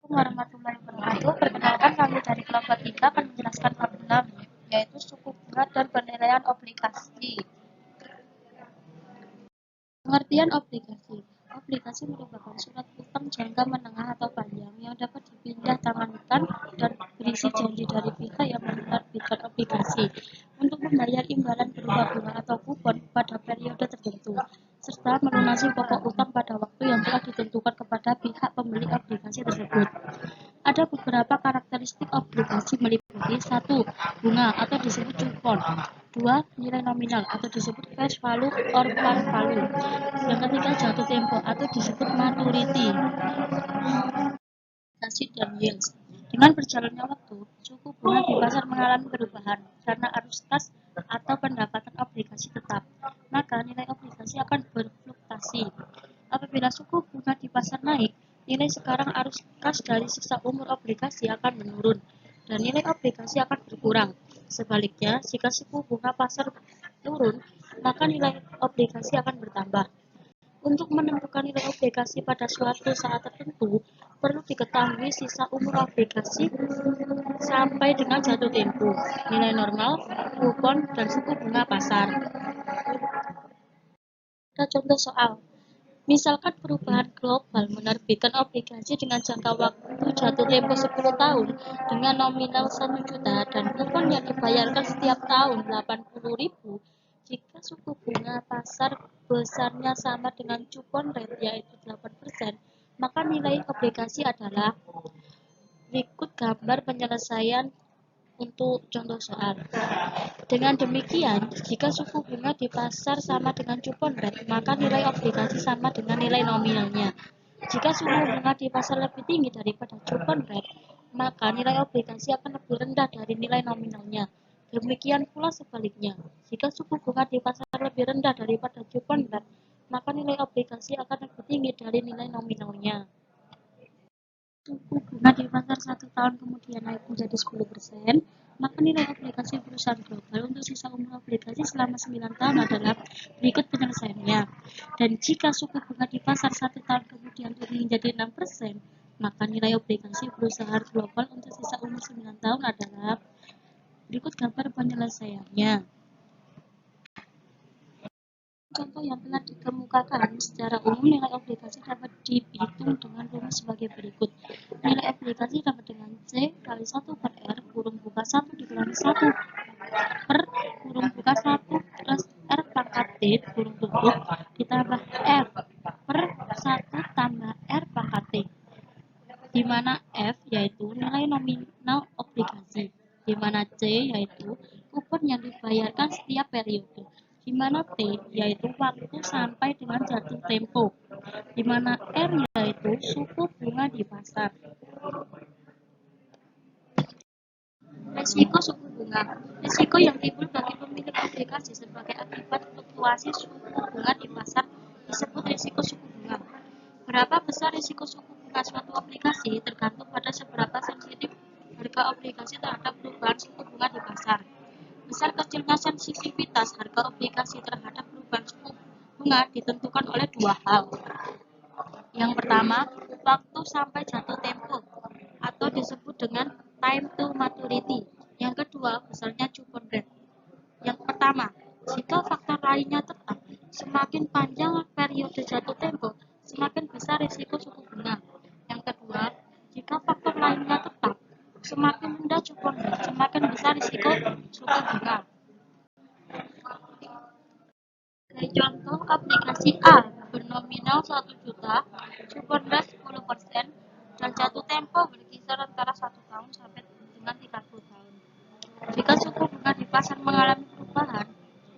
warahmatullahi wabarakatuh. Perkenalkan, kami dari kelompok 3 akan menjelaskan bab 6, yaitu suku bunga dan penilaian obligasi. Pengertian obligasi. Obligasi merupakan surat utang jangka menengah atau panjang yang dapat dipindah tangankan dan berisi janji dari pihak yang menerbitkan obligasi untuk membayar imbalan berupa bunga atau kupon pada periode tertentu, serta melunasi pokok utang pada waktu yang telah ditentukan kepada pihak pembeli obligasi tersebut. Ada beberapa karakteristik obligasi meliputi 1. Bunga atau disebut kupon. 2. Nilai nominal atau disebut cash value or par value. Yang ketiga, jatuh tempo atau disebut maturity. Obligasi dan yield. Dengan berjalannya waktu, suku bunga di pasar mengalami perubahan karena arus kas atau pendapatan obligasi tetap, maka nilai obligasi akan berfluktuasi. Apabila suku bunga di pasar naik, nilai sekarang arus kas dari sisa umur obligasi akan menurun dan nilai obligasi akan berkurang. Sebaliknya, jika suku bunga pasar turun, maka nilai obligasi akan bertambah. Untuk menentukan nilai obligasi pada suatu saat tertentu, perlu diketahui sisa umur obligasi sampai dengan jatuh tempo, nilai normal, kupon, dan suku bunga pasar. Ada contoh soal. Misalkan perubahan global menerbitkan obligasi dengan jangka waktu jatuh tempo 10 tahun dengan nominal 1 juta dan kupon yang dibayarkan setiap tahun 80.000. Jika suku bunga pasar besarnya sama dengan coupon rate yaitu 8%, maka nilai obligasi adalah. Berikut gambar penyelesaian untuk contoh soal. Dengan demikian, jika suku bunga di pasar sama dengan coupon rate, maka nilai obligasi sama dengan nilai nominalnya. Jika suku bunga di pasar lebih tinggi daripada coupon rate, maka nilai obligasi akan lebih rendah dari nilai nominalnya. Demikian pula sebaliknya, jika suku bunga di pasar lebih rendah daripada coupon rate, maka nilai obligasi akan lebih tinggi dari nilai nominalnya. Suku bunga di pasar 1 tahun kemudian naik menjadi 10%, maka nilai obligasi perusahaan global untuk sisa umur obligasi selama 9 tahun adalah berikut penyelesaiannya. Dan jika suku bunga di pasar 1 tahun kemudian turun menjadi 6%, maka nilai obligasi perusahaan global untuk sisa umur 9 tahun adalah berikut gambar penyelesaiannya. Contoh yang telah dikemukakan, secara umum nilai obligasi dapat dihitung dengan rumus sebagai berikut. Nilai obligasi dapat dengan C kali 1 per R kurung buka 1 dikurangi 1 per kurung buka 1 plus R pangkat T kurung tutup ditambah F per 1 tambah R pangkat T, di mana F yaitu nilai nominal obligasi, di mana C yaitu kupon yang dibayarkan setiap periode, di mana T yaitu waktu sampai dengan jatuh tempo, di mana R yaitu suku bunga di pasar. Risiko suku bunga. Risiko yang timbul bagi pemilik obligasi sebagai akibat fluktuasi suku bunga di pasar disebut risiko suku bunga. Berapa besar risiko suku bunga suatu obligasi tergantung pada seberapa sensitif harga obligasi terhadap perubahan suku bunga di pasar. Besar kecilnya sensitivitas harga obligasi terhadap perubahan suku bunga ditentukan oleh dua hal. Yang pertama, waktu sampai jatuh tempo atau disebut dengan time to maturity. Yang kedua, besarnya coupon rate. Yang pertama, jika faktor lainnya tetap, semakin panjang periode jatuh tempo, semakin besar risiko suku bunga. Yang kedua, jika faktor lainnya tetap, semakin rendah coupon rate, semakin besar risiko suku bunga. Contoh aplikasi A bernominal 1 juta, coupon rate 10%, dan jatuh tempo berkisar antara 1 tahun sampai dengan 30 tahun. Jika suku bunga di pasar mengalami perubahan,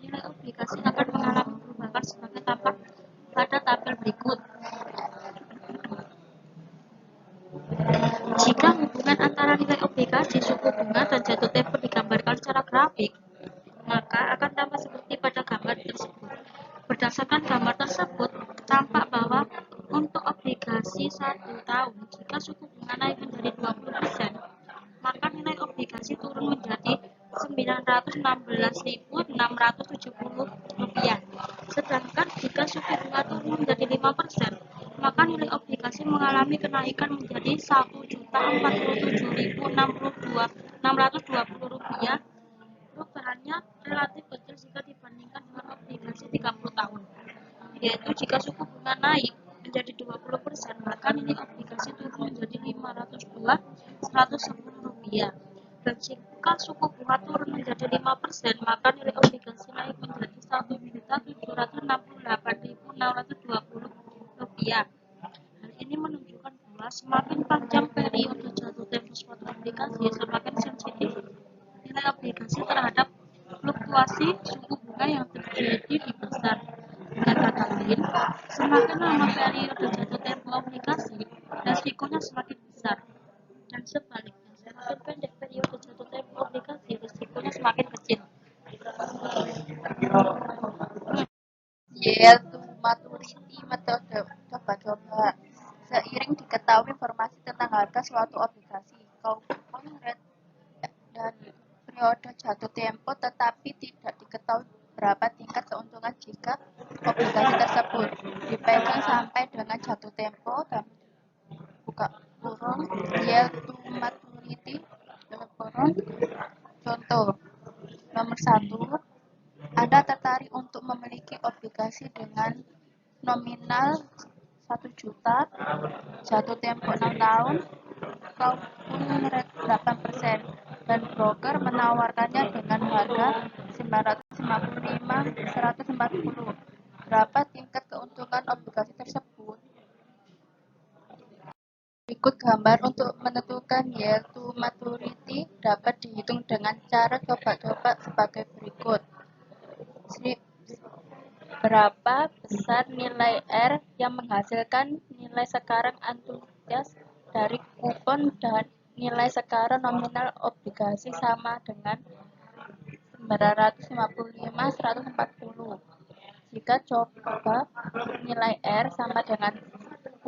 nilai obligasi akan mengalami perubahan sebagai tampak pada tabel berikut. Jika hubungan antara nilai obligasi, suku bunga, dan jatuh tempo digambarkan secara grafik, maka akan tampak seperti pada gambar tersebut. Berdasarkan gambar tersebut, tampak bahwa untuk obligasi 1 tahun, jika suku bunga naik menjadi 20%, maka nilai obligasi turun menjadi Rp916.670. Sedangkan jika suku bunga turun menjadi 5%, maka nilai obligasi mengalami kenaikan menjadi Rp1 juta Rp47.620. Perubahannya relatif kecil jika dibandingkan dengan obligasi 30 tahun, yaitu jika suku bunga naik menjadi 20%, maka nilai obligasi turun menjadi Rp502.110. Dan jika suku bunga turun menjadi 5%, maka nilai obligasi naik menjadi Rp1.788.620. Hal ini menunjukkan bahwa semakin panjang periode jatuh tempo suatu obligasi, semakin sensitif nilai obligasi terhadap fluktuasi suku bunga yang terjadi di pasar. Dengan kata lain, semakin lama periode jatuh tempo obligasi, resikonya semakin besar. Dan sebaliknya, semakin pendek periode jatuh tempo obligasi, risikonya semakin kecil. Yield to maturity metode coba-coba. Seiring diketahui informasi tentang harga suatu obligasi, coupon rate dan periode jatuh tempo, tetapi tidak diketahui berapa tingkat keuntungan jika obligasi tersebut dipegang sampai dengan jatuh tempo dan buka kurung yield to maturity tutup kurung. Contoh nomor 1, Anda tertarik untuk memiliki obligasi dengan nominal 1 juta, jatuh tempo 6 tahun, coupon rate 8%, dan broker menawarkannya dengan harga 955.140. Berapa tingkat keuntungan obligasi tersebut? Berikut gambar untuk menentukan yield to maturity dapat dihitung dengan cara coba-coba sebagai berikut. Berapa besar nilai R yang menghasilkan nilai sekarang antusias dari kupon dan nilai sekarang nominal obligasi sama dengan 955.140. Jika coba nilai R sama dengan 10%,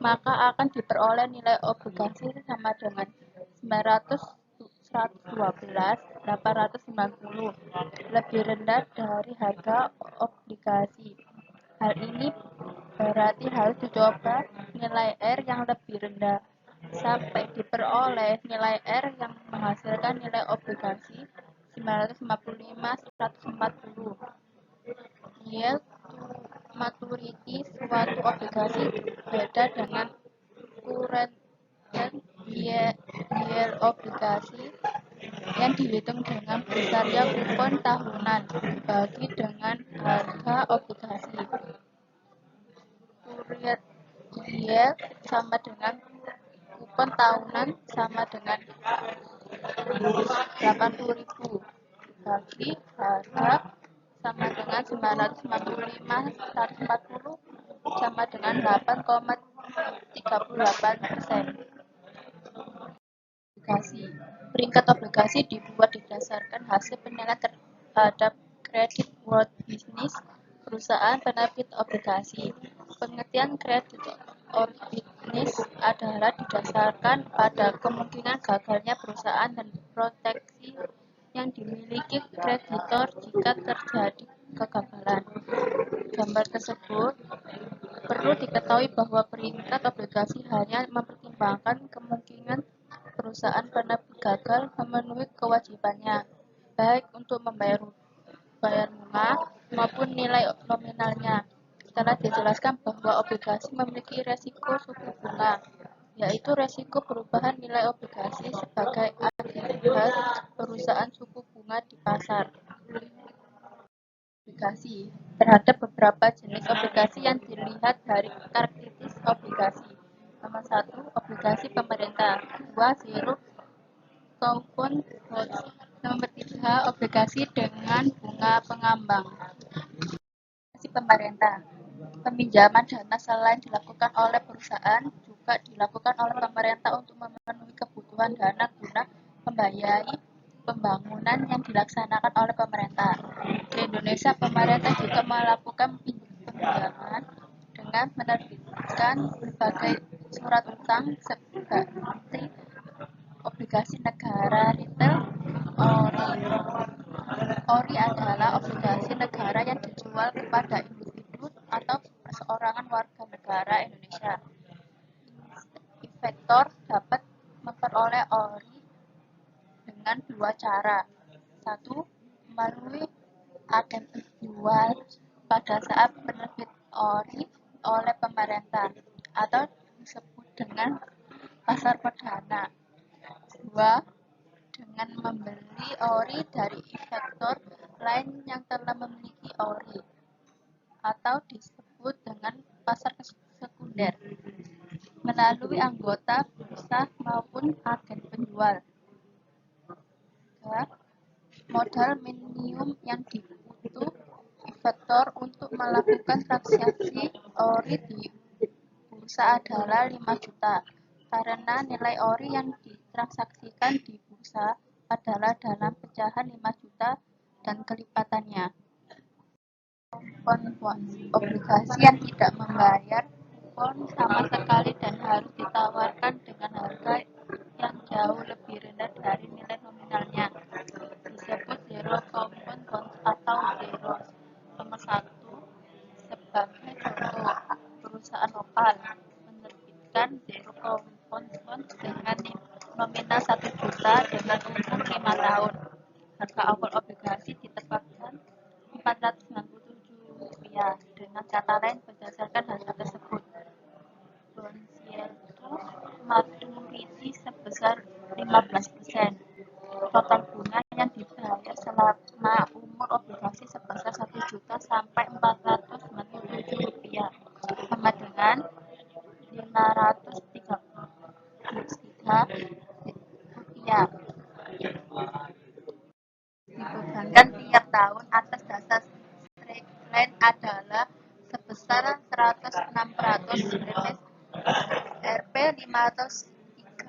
maka akan diperoleh nilai obligasi sama dengan 912.890, lebih rendah dari harga obligasi. Hal ini berarti harus dicoba nilai R yang lebih rendah sampai diperoleh nilai R yang menghasilkan nilai obligasi 955.140. Yield to maturity suatu obligasi beda dengan current yield obligasi yang dihitung dengan besarnya kupon tahunan dibagi dengan harga obligasi. Current yield sama dengan kupon tahunan sama dengan 80.000 dibagi harga sama dengan 955.140 sama dengan 8,38%. Obligasi. Peringkat obligasi dibuat didasarkan hasil penilaian terhadap credit worthiness perusahaan penerbit obligasi. Pengertian credit worthiness adalah didasarkan pada kemungkinan gagalnya perusahaan dan proteksi yang dimiliki kreditor jika terjadi kegagalan. Gambar tersebut perlu diketahui bahwa peringkat obligasi hanya mempertimbangkan kemungkinan perusahaan penerbit gagal memenuhi kewajibannya, baik untuk membayar bunga maupun nilai nominalnya. Telah dijelaskan bahwa obligasi memiliki resiko suku bunga, yaitu resiko perubahan nilai obligasi sebagai akibat perusahaan suku bunga di pasar. Obligasi terhadap beberapa jenis obligasi yang dilihat dari karakteristik obligasi. Nomor 1, obligasi pemerintah. 2, zero coupon bonds. Nomor 3, obligasi dengan bunga pengambang. Obligasi pemerintah. Peminjaman dana selain dilakukan oleh perusahaan juga dilakukan oleh pemerintah untuk memenuhi kebutuhan dana guna membiayai pembangunan yang dilaksanakan oleh pemerintah. Di Indonesia, pemerintah juga melakukan pinjaman dengan menerbitkan berbagai surat utang seperti obligasi negara retail ORI. ORI adalah obligasi negara yang dijual kepada individu atau perorangan warga negara Indonesia. investor dapat memperoleh ORI dengan dua cara. Satu, melalui agen penjual pada saat penerbit ORI oleh pemerintah atau disebut dengan pasar perdana. Dua, dengan membeli ORI dari investor lain yang telah memiliki ORI atau disebut dengan pasar sekunder melalui anggota bursa maupun agen penjual. Modal minimum yang dibutuhkan investor untuk melakukan transaksi ORI di bursa adalah 5 juta, karena nilai ORI yang ditransaksikan di bursa adalah dalam pecahan 5 juta dan kelipatannya. Kupon bonds, obligasi yang tidak membayar kupon sama sekali dan harus ditawarkan dengan harga yang jauh lebih rendah dari nilai nominalnya, disebut zero coupon bonds atau zeros. Nomor 1, sebagai contoh, perusahaan lokal menerbitkan zero coupon bonds dengan nominal 1 juta dengan umur 5 tahun. Harga awal obligasi ditetapkan Rp497 dengan kata lain berdasarkan harga tersebut. Bond yield maturity sebesar 15%. Total bunga yang dibayar selama umur obligasi sebesar 1 juta sampai Rp497, sama dengan Rp533. Dibebankan tiap tahun atas dasar straight line adalah sebesar 106% rilis Rp 503.000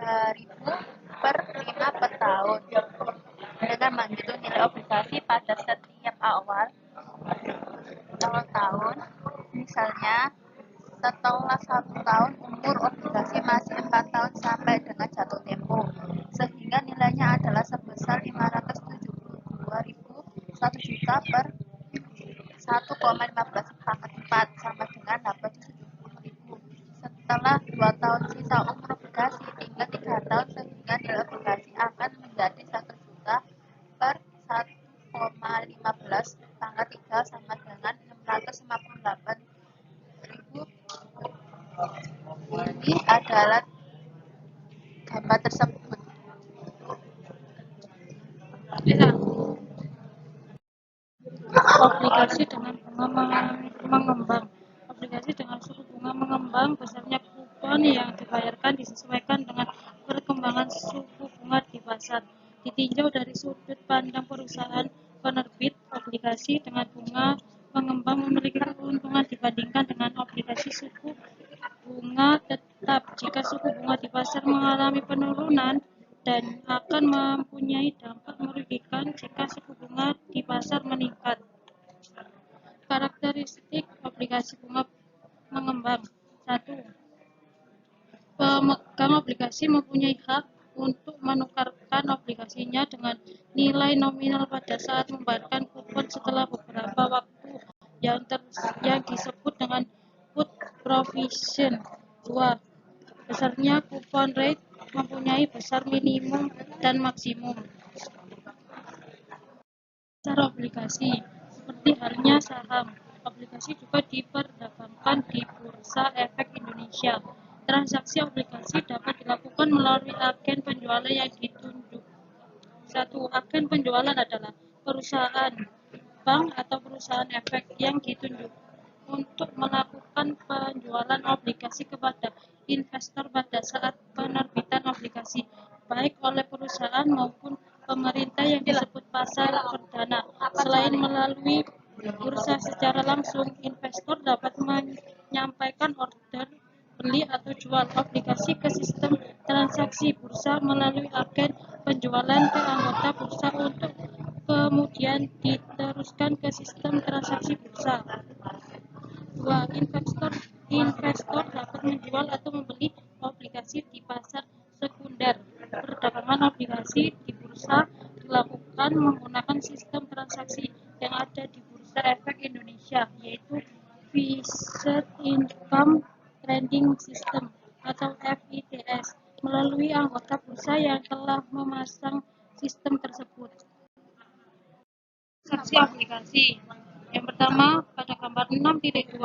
per 5 per tahun. Dengan menghitung nilai obligasi pada setiap awal tahun, misalnya setelah 1 tahun umur obligasi masih 4 tahun sampai dengan jatuh tempo, sehingga nilainya adalah sebesar Rp572.000, 1 juta per 1,15 pangkat 4 sama dengan Rp870.000. Setelah 2 tahun sisa umur obligasi tinggal 3 tahun, sehingga nilai obligasi akan menjadi 1 juta per 1,15 pangkat 3 sama dengan Rp658.000. Ini adalah gambar tersebut. Obligasi dengan bunga mengembang. Obligasi dengan suku bunga mengembang, besarnya kupon yang dibayarkan disesuaikan dengan perkembangan suku bunga di pasar. Ditinjau dari sudut pandang perusahaan penerbit, obligasi dengan bunga mengembang memiliki keuntungan dibandingkan dengan obligasi suku bunga tetap. Jika suku bunga di pasar mengalami penurunan, dan akan mempunyai dampak merugikan jika suku bunga di pasar meningkat. Karakteristik obligasi bunga mengembang. 1. Pemegang obligasi mempunyai hak untuk menukarkan obligasinya dengan nilai nominal pada saat membayarkan kupon setelah beberapa waktu yang disebut dengan put provision. 2. Besarnya kupon rate mempunyai besar minimum dan maksimum. Pasar obligasi, seperti halnya saham, obligasi juga diperdagangkan di Bursa Efek Indonesia. Transaksi obligasi dapat dilakukan melalui agen penjualan yang ditunjuk. 1. Agen penjualan adalah perusahaan, bank atau perusahaan efek yang ditunjuk untuk melakukan penjualan obligasi kepada investor pada saat penerbitan obligasi, baik oleh perusahaan maupun pemerintah yang disebut pasar perdana. Selain melalui bursa secara langsung, investor dapat menyampaikan order beli atau jual obligasi ke sistem transaksi bursa melalui agen penjualan ke anggota bursa untuk kemudian diteruskan ke sistem transaksi bursa. 2. Investor dapat menjual atau membeli obligasi di pasar sekunder. Perdagangan obligasi di bursa dilakukan menggunakan sistem transaksi yang ada di Bursa Efek Indonesia, yaitu Fixed Income Trading System atau FITS. melalui anggota bursa yang telah memasang sistem tersebut. Transaksi obligasi. Yang pertama, pada gambar 6.2,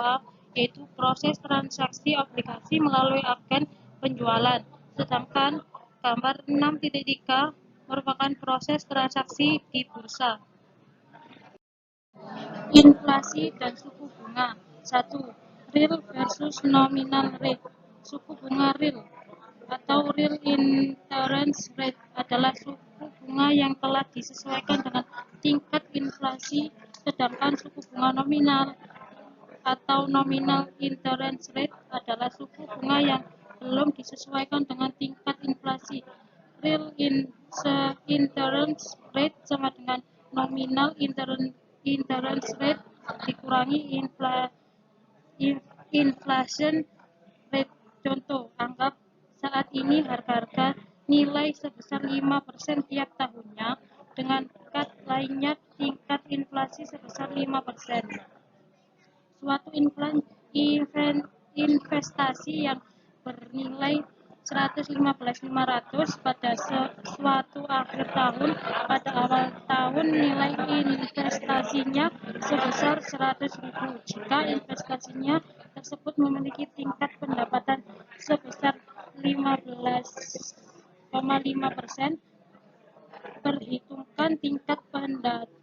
yaitu proses transaksi obligasi melalui agen penjualan. Sedangkan gambar 6.3 merupakan proses transaksi di bursa. Inflasi dan suku bunga. 1. Real versus nominal rate. Suku bunga real atau real interest rate adalah suku bunga yang telah disesuaikan dengan tingkat inflasi, sedangkan suku bunga nominal atau nominal interest rate adalah suku bunga yang belum disesuaikan dengan tingkat inflasi. Real interest rate sama dengan nominal interest rate dikurangi inflation rate. Contoh, anggap saat ini harga-harga nilai sebesar 5% tiap tahunnya, dengan tingkat lainnya tingkat inflasi sebesar 5%. Suatu investasi yang bernilai 115.500 pada suatu akhir tahun, pada awal tahun nilai investasinya sebesar 100.000. Jika investasinya tersebut memiliki tingkat pendapatan sebesar 15,5%, perhitungkan tingkat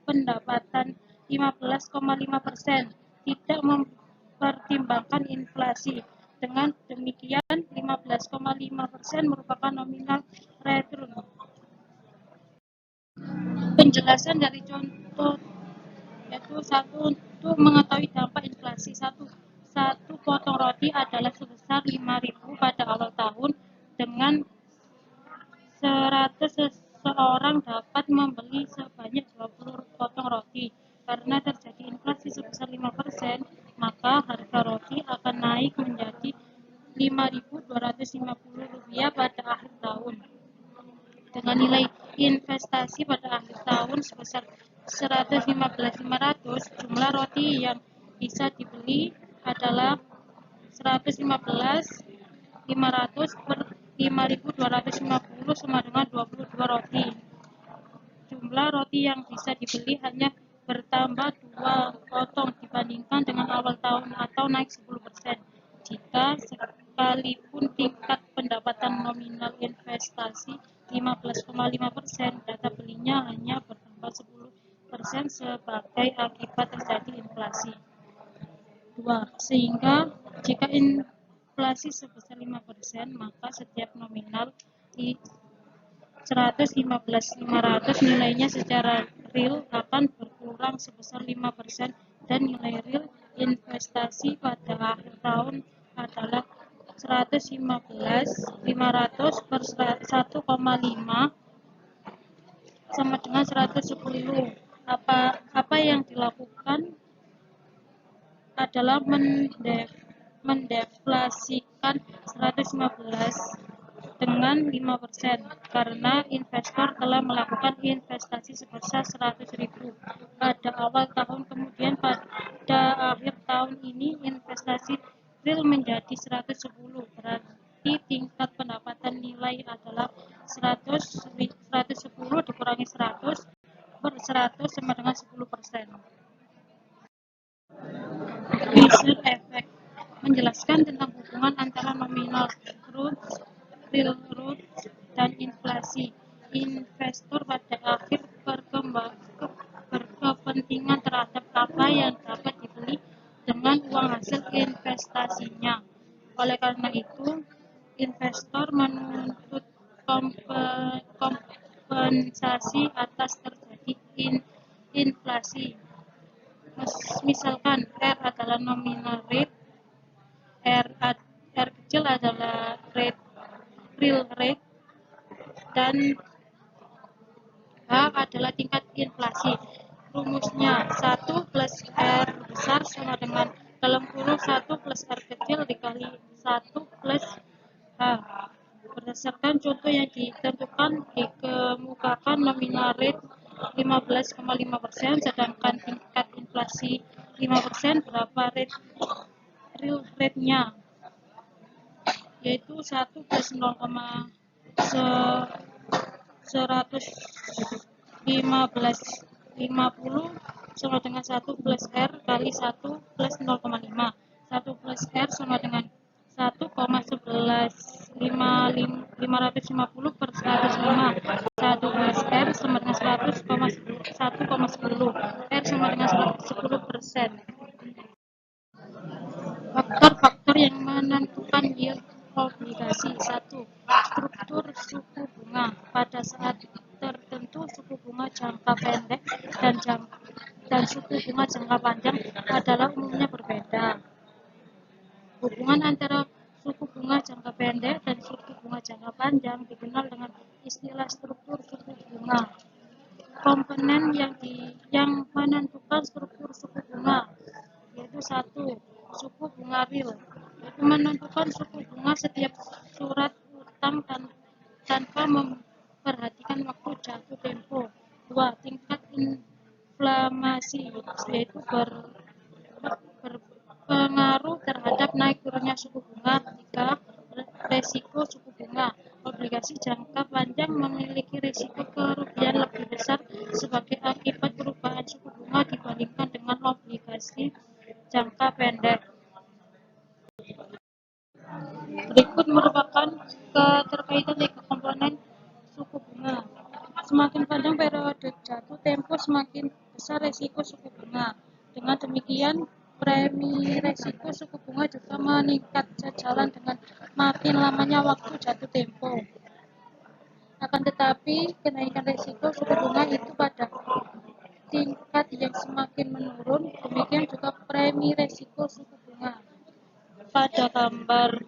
pendapatan 15,5%, tidak mempertimbangkan inflasi. Dengan demikian, 15,5% merupakan nominal return. Penjelasan dari contoh yaitu 1. Untuk mengetahui dampak inflasi. 1 potong roti adalah sebesar 5.000 pada awal tahun. Dengan 100 seseorang dapat membeli sebanyak 20 potong roti. Karena terjadi inflasi sebesar 5%, maka harga roti akan naik menjadi Rp5.250 pada akhir tahun. Dengan nilai investasi pada akhir tahun sebesar 115.500, jumlah roti yang bisa dibeli adalah 115.500 per 5.250 sama dengan 22 roti. Jumlah roti yang bisa dibeli hanya bertambah 2 potong dibandingkan dengan awal tahun atau naik 10%. Jika sekalipun tingkat pendapatan nominal investasi 15,5%, data belinya hanya bertambah 10% sebagai akibat terjadi inflasi. 2. Sehingga jika inflasi sebesar 5%, maka setiap nominal 115.500 nilainya secara real akan berkurang sebesar 5%, dan nilai real investasi pada akhir tahun adalah 115.500 per 1,5 sama dengan 110. Apa yang dilakukan adalah mendeflasikan 115 dengan 5%, karena investor telah melakukan investasi sebesar 100.000 pada awal tahun. Kemudian pada akhir tahun ini investasi real menjadi 110, berarti tingkat pendapatan nilai adalah 110 dikurangi 100 per 100 sama dengan 10%. Fisher effect menjelaskan tentang hubungan antara nominal growth, real growth, dan inflasi. Investor pada akhir berkepentingan terhadap apa yang dapat dibeli dengan uang hasil investasinya. Oleh karena itu, investor menuntut kompensasi atas terjadi inflasi. Misalkan R adalah nominal rate, R kecil adalah real rate, dan H adalah tingkat inflasi. Rumusnya 1 plus R besar sama dengan dalam kurung 1 plus R kecil dikali 1 plus H. Berdasarkan contoh yang ditentukan, dikemukakan nominal rate 15,5%, sedangkan tingkat inflasi 5%. Berapa real rate-nya? Yaitu 1 plus 0,5 150 sama dengan 1 plus R kali 1 plus 0,5. 1 plus R sama dengan 1,11 550 per 105. 1 plus R sama dengan 100,10. R sama dengan 10%. Faktor-faktor yang menentukan yield obligasi. 1. Struktur suku bunga. Pada saat tertentu suku bunga jangka pendek dan suku bunga jangka panjang adalah umumnya berbeda. Hubungan antara suku bunga jangka pendek dan suku bunga jangka panjang dikenal dengan istilah struktur suku bunga. Komponen yang menentukan struktur suku bunga yaitu 1. Suku bunga real, yaitu menentukan suku bunga setiap surat utang tanpa memperhatikan waktu jatuh tempo. 2. Tingkat inflasi, yaitu berpengaruh terhadap naik turunnya suku bunga. 3. Resiko suku bunga. Obligasi jangka panjang memiliki risiko kerugian lebih besar sebagai akibat perubahan suku bunga dibandingkan dengan obligasi jangka pendek. Berikut merupakan keterkaitan tiga komponen suku bunga. Semakin panjang periode jatuh tempo, semakin besar resiko suku bunga. Dengan demikian, premi resiko suku bunga juga meningkat sejalan dengan makin lamanya waktu jatuh tempo. Akan tetapi, kenaikan resiko suku bunga itu pada tingkat yang semakin menurun, demikian juga premi resiko suku bunga. Pada gambar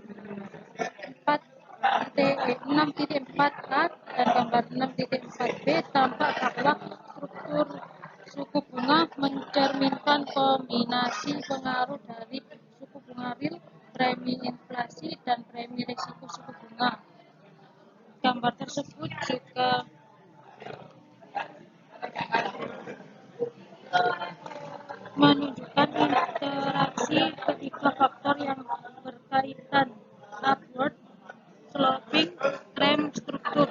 6.4a dan gambar 6.4b tampak bahwa struktur suku bunga mencerminkan kombinasi pengaruh dari suku bunga real, premi inflasi, dan premi risiko suku bunga. Gambar tersebut juga menunjukkan interaksi ketiga faktor yang berkaitan: upward sloping trend struktur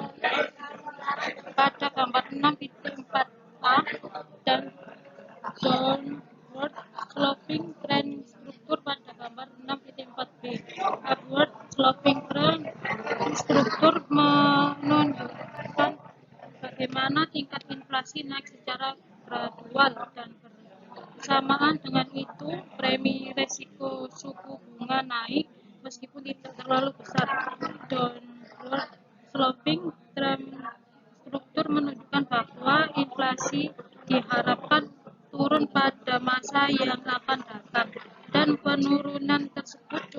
pada gambar 6.4a dan downward sloping trend struktur pada gambar 6.4b. Upward sloping trend struktur menunjukkan bagaimana tingkat inflasi naik secara gradual dan bersamaan dengan itu premi resiko suku bunga naik meskipun tidak terlalu besar. Downward sloping trend struktur menunjukkan bahwa inflasi diharapkan turun pada masa yang akan datang, dan penurunan tersebut